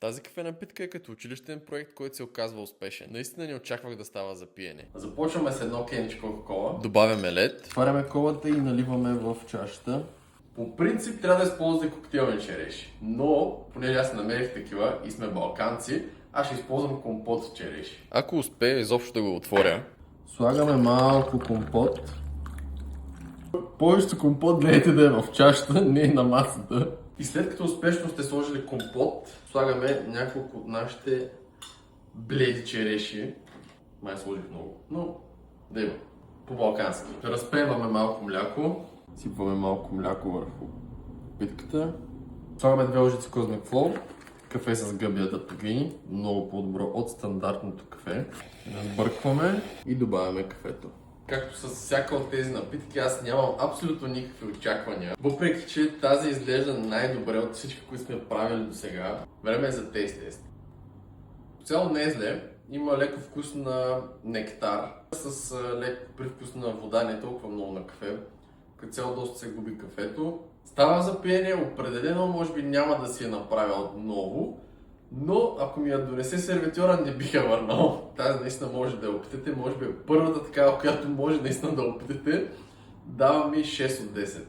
Тази кафена питка е като училищен проект, който се оказва успешен. Наистина не очаквах да става за пиене. Започваме с едно кенче Кока-кола. Добавяме лед. Отваряме колата и наливаме в чашата. По принцип трябва да използвате коктейлни череши, но понеже аз намерих такива и сме балканци, аз ще използвам компот с череши. Ако успея изобщо да го отворя. Слагаме малко компот. Повечето компот гледайте да е в чашата, не е на масата. И след като успешно сте сложили компот, слагаме няколко от нашите бледи череши. Май сложих много, но да има. По-балкански. Разпремаме малко мляко. Сипваме малко мляко върху питката. Слагаме 2 лъжици Cosmic Flow. Кафе с гъбията тагини. Много по-добро от стандартното кафе. Разбъркваме и добавяме кафето. Както с всяка от тези напитки, аз нямам абсолютно никакви очаквания. Въпреки, че тази изглежда най-добре от всички, които сме правили до сега. Време е за тест. Цяло не е зле. Има леко вкус на нектар, с леко привкус на вода, не толкова много на кафе. Като цяло доста се губи кафето. Става за пиене, определено може би няма да си я направя отново, но ако ми я донесе сервитьора, не бих я върнал. Тази наистина може да я опитате, може би е първата такава, която може наистина да опитате. Дава ми 6 от 10.